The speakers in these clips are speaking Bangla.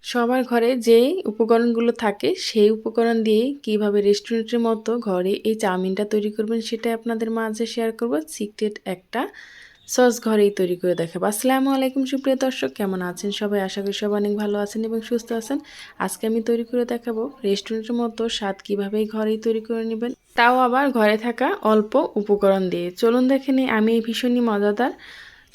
সবার ঘরে যেই উপকরণগুলো থাকে সেই উপকরণ দিয়েই কীভাবে রেস্টুরেন্টের মতো ঘরে এই চাউমিনটা তৈরি করবেন সেটাই আপনাদের মাঝে শেয়ার করব। সিক্রেট একটা সস ঘরেই তৈরি করে দেখাবো। আসসালামু আলাইকুম সুপ্রিয় দর্শক, কেমন আছেন সবাই? আশা করি সবাই অনেক ভালো আছেন এবং সুস্থ আছেন। আজকে আমি তৈরি করে দেখাবো রেস্টুরেন্টের মতো স্বাদ কীভাবেই ঘরেই তৈরি করে নেবেন, তাও আবার ঘরে থাকা অল্প উপকরণ দিয়ে। চলুন দেখে নিই আমি এই ভীষণই মজাদার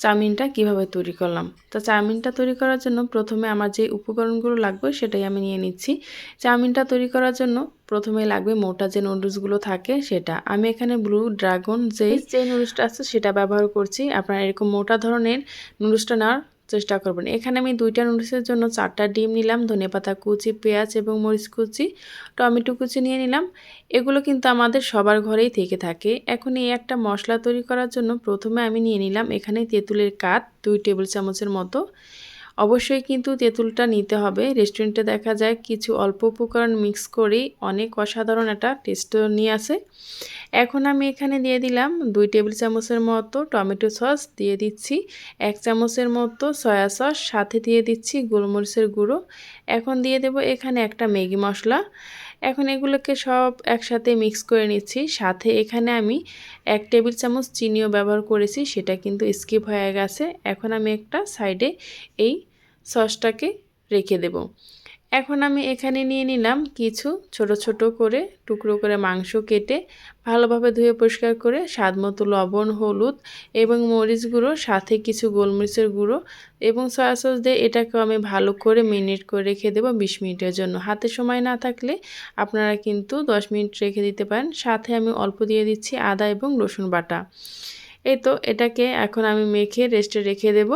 চাউমিনটা কিভাবে তৈরি করলাম। তো চাউমিনটা তৈরি করার জন্য প্রথমে আমার যে উপকরণগুলো লাগবে সেটাই আমি নিয়ে নিচ্ছি। চাউমিনটা তৈরি করার জন্য প্রথমে লাগবে মোটা যে নুডলসগুলো থাকে সেটা। আমি এখানে ব্লু ড্রাগন যে নুডলসটা আছে সেটা ব্যবহার করছি। আপনারা এরকম মোটা ধরনের নুডলসটা নেওয়ার চেষ্টা করবেন। এখানে আমি 2টা নুডলসের জন্য 4টা ডিম নিলাম, ধনেপাতা কুচি, পেঁয়াজ এবং মরিচ কুচি, টমেটো কুচি নিয়ে নিলাম। এগুলো কিন্তু আমাদের সবার ঘরেই থেকে থাকে। এখন এই একটা মশলা তৈরি করার জন্য প্রথমে আমি নিয়ে নিলাম এখানে তেঁতুলের কাঠ 2 টেবিল চামচের মতো। অবশ্যই কিন্তু তেঁতুলটা নিতে হবে। রেস্টুরেন্টে দেখা যায় কিছু অল্প উপকরণ মিক্স করেই অনেক অসাধারণ একটা টেস্ট নিয়ে আসে। এখন আমি এখানে দিয়ে দিলাম 2 টেবিল চামচের মতো টমেটো সস, দিয়ে দিচ্ছি 1 চামচের মতো সয়া সস, সাথে দিয়ে দিচ্ছি গোলমরিচের গুঁড়ো। এখন দিয়ে দেব এখানে একটা ম্যাগি মশলা। এখন এগুলোকে সব একসাথে মিক্স করে নিচ্ছি। সাথে এখানে আমি 1 টেবিল চামচ চিনিও ব্যবহার করেছি, সেটা কিন্তু স্কিপ হয়ে গেছে। এখন আমি একটা সাইডে এই সসটাকে রেখে দেব। এখন আমি এখানে নিয়ে নিলাম কিছু ছোট ছোট করে টুকরো করে মাংস কেটে ভালোভাবে ধুয়ে পরিষ্কার করে স্বাদমতো লবণ, হলুদ এবং মরিচ গুঁড়ো, সাথে কিছু গোলমরিচের গুঁড়ো এবং সয়া সস দিয়ে এটাকেও আমি ভালো করে মেরিনেট করে রেখে দেবো 20 মিনিটের জন্য। হাতে সময় না থাকলে আপনারা কিন্তু 10 মিনিট রেখে দিতে পারেন। সাথে আমি অল্প দিয়ে দিচ্ছি আদা এবং রসুন বাটা। এই তো এটাকে এখন আমি মেখে রেস্টে রেখে দেব।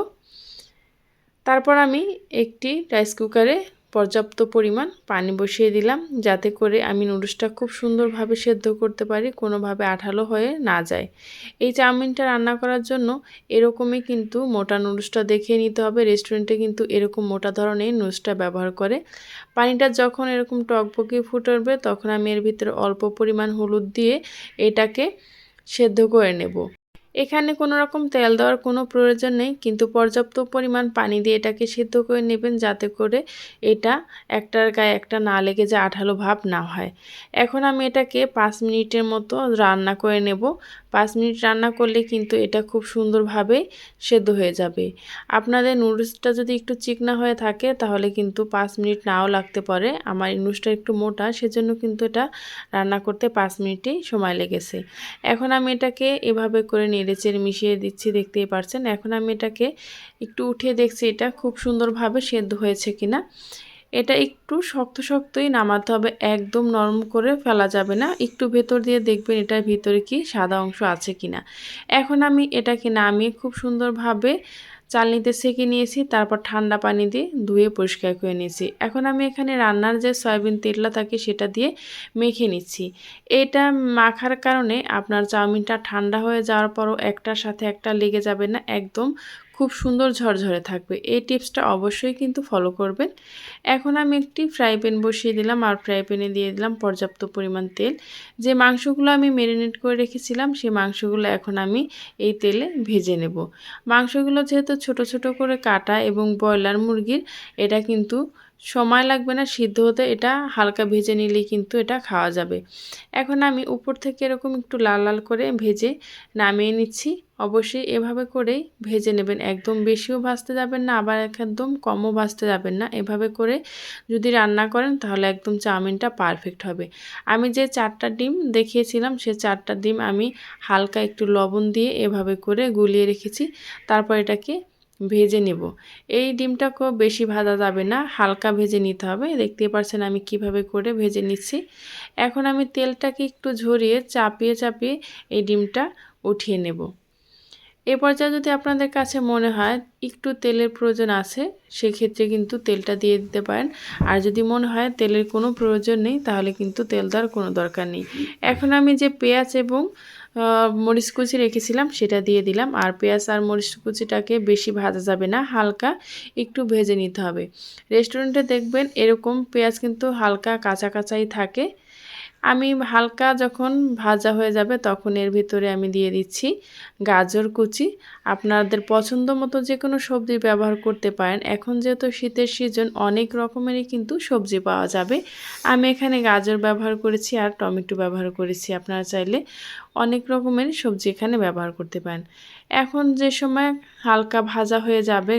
তারপর আমি একটি রাইস কুকারে পর্যাপ্ত পরিমাণ পানি বসিয়ে দিলাম, যাতে করে আমি নুডলসটা খুব সুন্দরভাবে সেদ্ধ করতে পারি, কোনোভাবে আঠালো হয়ে না যায়। এই চাউমিনটা রান্না করার জন্য এরকমই কিন্তু মোটা নুডলসটা দেখিয়ে নিতে হবে। রেস্টুরেন্টে কিন্তু এরকম মোটা ধরনের নুডলসটা ব্যবহার করে। পানিটা যখন এরকম টকবকে ফুটে উঠবে তখন আমি এর ভিতরে অল্প পরিমাণ হলুদ দিয়ে এটাকে সেদ্ধ করে নেব। এখানে কোনো রকম তেল দেওয়ার কোনো প্রয়োজন নেই, কিন্তু পর্যাপ্ত পরিমাণ পানি দিয়ে এটাকে সিদ্ধ করে নেবেন, যাতে করে এটা একটার গায়ে একটা না লেগে যায়, আঠালো ভাব না হয়। এখন আমি এটাকে 5 মিনিটের মতো রান্না করে নেব। 5 মিনিট রান্না করলে কিন্তু এটা খুব সুন্দরভাবে সেদ্ধ হয়ে যাবে। আপনাদের নুডলসটা যদি একটু চিকনা হয়ে থাকে তাহলে কিন্তু 5 মিনিট নাও লাগতে পারে। আমার নুডলসটা একটু মোটা, সেজন্য কিন্তু এটা রান্না করতে 5 মিনিটই সময় লেগেছে। এখন আমি এটাকে এভাবে করে নেড়েচেড়ে মিশিয়ে দিচ্ছি, দেখতেই পারছেন। এখন আমি এটাকে একটু উঠিয়ে দেখছি এটা খুব সুন্দরভাবে সেদ্ধ হয়েছে কিনা। এটা একটু শক্ত শক্তই নামাতে হবে, একদম নরম করে ফেলা যাবে না। একটু ভেতর দিয়ে দেখবেন এটার ভিতরে কি সাদা অংশ আছে কিনা। এখন আমি এটাকে নামিয়ে খুব সুন্দরভাবে চালনিতে সেঁকে নিয়েছি, তারপর ঠান্ডা পানি দিয়ে ধুয়ে পরিষ্কার করে নিয়েছি। এখন আমি এখানে রান্নার যে সয়াবিন তেলটা থাকে সেটা দিয়ে মেখে নিচ্ছি। এটা মাখার কারণে আপনার চাউমিনটা ঠান্ডা হয়ে যাওয়ার পরও একটার সাথে একটা লেগে যাবে না, একদম খুব সুন্দর ঝরঝরে থাকবে। এই টিপসটা অবশ্যই কিন্তু ফলো করবেন। এখন আমি একটি ফ্রাই প্যান বসিয়ে দিলাম আর ফ্রাই প্যানে দিয়ে দিলাম পর্যাপ্ত পরিমাণ তেল। যে মাংসগুলো আমি ম্যারিনেট করে রেখেছিলাম সেই মাংসগুলো এখন আমি এই তেলে ভেজে নেব। মাংসগুলো যেহেতু ছোট ছোট করে কাটা এবং ব্রয়লার মুরগির, এটা কিন্তু সময় লাগবে না সিদ্ধ হতে, এটা হালকা ভেজে নিলেই কিন্তু এটা খাওয়া যাবে। এখন আমি উপর থেকে এরকম একটু লাল লাল করে ভেজে নামিয়ে নিচ্ছি। অবশ্যই এভাবে করেই ভেজে নেবেন, একদম বেশিও ভাজতে যাবেন না, আবার একদম কমও ভাজতে যাবেন না। এভাবে করে যদি রান্না করেন তাহলে একদম চাউমিনটা পারফেক্ট হবে। আমি যে 4টা ডিম দেখিয়েছিলাম সে 4টা ডিম আমি হালকা একটু লবণ দিয়ে এভাবে করে গুলিয়ে রেখেছি, তারপর এটাকে ভেজে নেব। এই ডিমটা খুব বেশি ভাজা যাবে না, হালকা ভেজে নিতে হবে। দেখতেই পাচ্ছেন আমি কিভাবে করে ভেজে নিচ্ছি। এখন আমি তেলটাকে একটু ঝরিয়ে চাপিয়ে চাপিয়ে এই ডিমটা উঠিয়ে নেব। এ পর্যায়ে যদি আপনাদের কাছে মনে হয় একটু তেলের প্রয়োজন আছে, সেক্ষেত্রে কিন্তু তেলটা দিয়ে দিতে পারেন। আর যদি মনে হয় তেলের কোনো প্রয়োজন নেই তাহলে কিন্তু তেল দেওয়ার কোনো দরকার নেই। এখন আমি যে পেঁয়াজ এবং মরিচ কুচি রেখেছিলাম সেটা দিয়ে দিলাম। আর পেঁয়াজ আর মরিচ কুচিটাকে বেশি ভাজা যাবে না, হালকা একটু ভেজে নিতে হবে। রেস্টুরেন্টে দেখবেন এরকম পেঁয়াজ কিন্তু হালকা কাঁচা কাঁচাই থাকে। আমি হালকা যখন ভাজা হয়ে যাবে তখন এর ভিতরে আমি দিয়ে দিচ্ছি গাজর কুচি। আপনাদের পছন্দ মতো যে কোনো সবজি ব্যবহার করতে পারেন। এখন যেহেতু শীতের সিজন অনেক রকমেরই কিন্তু সবজি পাওয়া যাবে। আমি এখানে গাজর ব্যবহার করেছি আর টমেটো ব্যবহার করেছি। আপনারা চাইলে অনেক রকমের সবজি এখানে ব্যবহার করতে পারেন। এখন যে সময় হালকা ভাজা হয়ে যাবে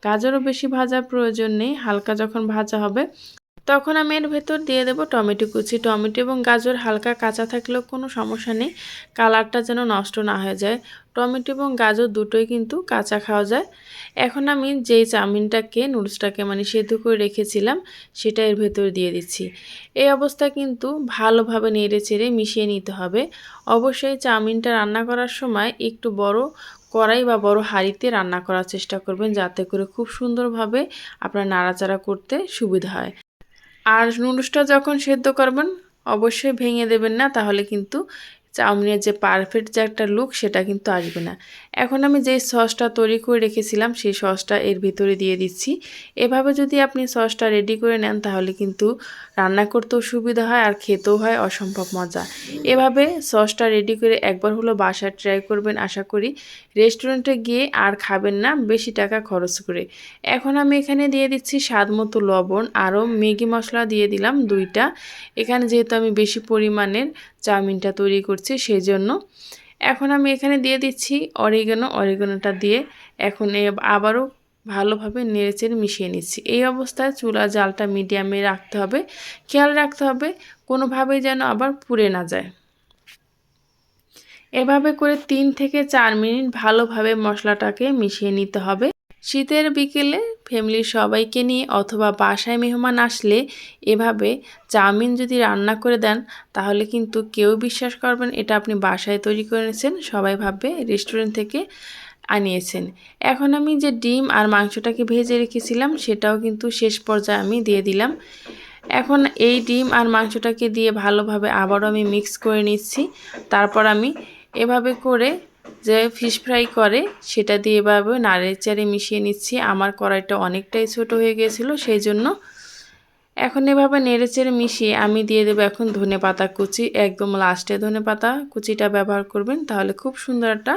গাজরও বেশি ভাজার প্রয়োজন নেই। হালকা যখন ভাজা হবে তখন আমি এর ভেতর দিয়ে দেব টমেটো কুচি। টমেটো এবং গাজর হালকা কাঁচা থাকলেও কোনো সমস্যা নেই, কালারটা যেন নষ্ট না হয়ে যায়। টমেটো এবং গাজর দুটোই কিন্তু কাঁচা খাওয়া যায়। এখন আমি যেই চাউমিনটাকে নুডলসটাকে সেদ্ধ করে রেখেছিলাম সেটা এর ভেতর দিয়ে দিচ্ছি। এই অবস্থায় কিন্তু ভালোভাবে নেড়ে চেড়ে মিশিয়ে নিতে হবে। অবশ্যই চাউমিনটা রান্না করার সময় একটু বড় কড়াই বা বড় হাঁড়িতে রান্না করার চেষ্টা করবেন, যাতে করে খুব সুন্দরভাবে আপনার নাড়াচাড়া করতে সুবিধা হয়। আর নুডলসটা যখন সেদ্ধ করবেন অবশ্যই ভেঙে দেবেন না, তাহলে কিন্তু চাউমিনের যে পারফেক্ট যে একটা লুক সেটা কিন্তু আসবে না। এখন আমি যেই সসটা তৈরি করে রেখেছিলাম সেই সসটা এর ভিতরে দিয়ে দিচ্ছি। এভাবে যদি আপনি সসটা রেডি করে নেন তাহলে কিন্তু রান্না করতেও সুবিধা হয় আর খেতেও হয় অসম্ভব মজা। এভাবে সসটা রেডি করে একবার হলো বাসায় ট্রাই করবেন, আশা করি রেস্টুরেন্টে গিয়ে আর খাবেন না বেশি টাকা খরচ করে। এখন আমি এখানে দিয়ে দিচ্ছি স্বাদ মতো লবণ, আরও ম্যাগি মশলা দিয়ে দিলাম 2টা। এখানে যেহেতু আমি বেশি পরিমাণের চাউমিনটা তৈরি করছি সেই জন্য। এখন আমি এখানে দিয়ে দিচ্ছি অরিগানোটা দিয়ে এখন আবারও ভালোভাবে নেড়েচেড়ে মিশিয়ে নিচ্ছি। এই অবস্থায় চুলার জালটা মিডিয়ামে রাখতে হবে। খেয়াল রাখতে হবে কোনোভাবেই যেন আবার পুড়ে না যায়। এভাবে করে 3 থেকে 4 মিনিট ভালোভাবে মশলাটাকে মিশিয়ে নিতে হবে। শীতের বিকেলে ফ্যামিলির সবাইকে নিয়ে অথবা বাসায় মেহমান আসলে এভাবে চাউমিন যদি রান্না করে দেন তাহলে কিন্তু কেউ বিশ্বাস করবেন এটা আপনি বাসায় তৈরি করেছেন, সবাই ভাববে রেস্টুরেন্ট থেকে আনিয়েছেন। এখন আমি যে ডিম আর মাংসটাকে ভেজে রেখেছিলাম সেটাও কিন্তু শেষ পর্যায়ে আমি দিয়ে দিলাম। এখন এই ডিম আর মাংসটাকে দিয়ে ভালোভাবে আবারও আমি মিক্স করে নিচ্ছি। তারপর আমি এভাবে করে যে ফিশ ফ্রাই করে সেটা দিয়ে এভাবে নাড়েচাড়ে মিশিয়ে নিচ্ছি। আমার কড়াইটা অনেকটাই ছোট হয়ে গিয়েছিলো সেই জন্য। এখন এভাবে নেড়েচেড়ে মিশিয়ে আমি দিয়ে দেবো এখন ধনেপাতা কুচি। একদম লাস্টে ধনেপাতা কুচিটা ব্যবহার করবেন, তাহলে খুব সুন্দর একটা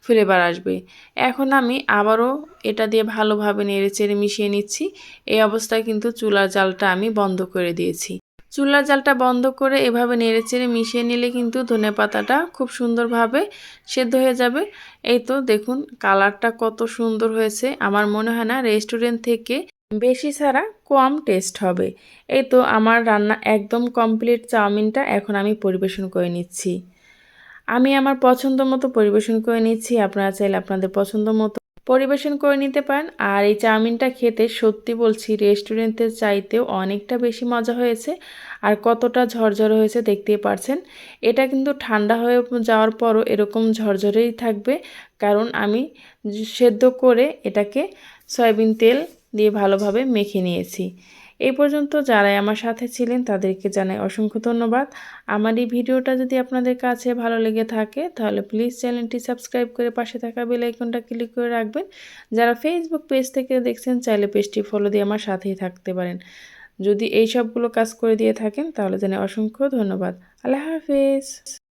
ফ্লেভার আসবে। এখন আমি আবারও এটা দিয়ে ভালোভাবে নেড়েচেড়ে মিশিয়ে নিচ্ছি। এই অবস্থায় কিন্তু চুলার জালটা আমি বন্ধ করে দিয়েছি। চুলার জালটা বন্ধ করে এভাবে নেড়েচেড়ে মিশিয়ে নিলে কিন্তু ধনেপাতাটা খুব সুন্দরভাবে সেদ্ধ হয়ে যাবে। এই তো দেখুন কালারটা কত সুন্দর হয়েছে। আমার মনে হয় না রেস্টুরেন্ট থেকে বেশি ছাড়া কম টেস্ট হবে। এই তো আমার রান্না একদম কমপ্লিট। চাউমিনটা এখন আমি পরিবেশন করে নিচ্ছি। আমি আমার পছন্দ মতো পরিবেশন করে নিচ্ছি, আপনারা চাইলে আপনাদের পছন্দ মতো পরিবেশন করে নিতে পারেন। আর এই চাউমিনটা খেতে সত্যি বলছি রেস্টুরেন্টের চাইতেও অনেকটা বেশি মজা হয়েছে। আর কতটা ঝরঝরে হয়েছে দেখতেই পারছেন। এটা কিন্তু ঠান্ডা হয়ে যাওয়ার পরও এরকম ঝরঝরেই থাকবে, কারণ আমি সেদ্ধ করে এটাকে সয়াবিন তেল দিয়ে ভালোভাবে মেখে নিয়েছি। এই পর্যন্ত যারাই আমার সাথে ছিলেন তাদেরকে জানাই অসংখ্য ধন্যবাদ। আমার এই ভিডিওটা যদি আপনাদের কাছে ভালো লেগে থাকে তাহলে প্লিজ চ্যানেলটি সাবস্ক্রাইব করে পাশে থাকা বেল আইকনটা ক্লিক করে রাখবেন। যারা ফেসবুক পেজ থেকে দেখছেন চাইলে পেজটি ফলো দিয়ে আমার সাথেই থাকতে পারেন। যদি এই সবগুলো কাজ করে দিয়ে থাকেন তাহলে জানাই অসংখ্য ধন্যবাদ। আল্লাহ হাফেজ।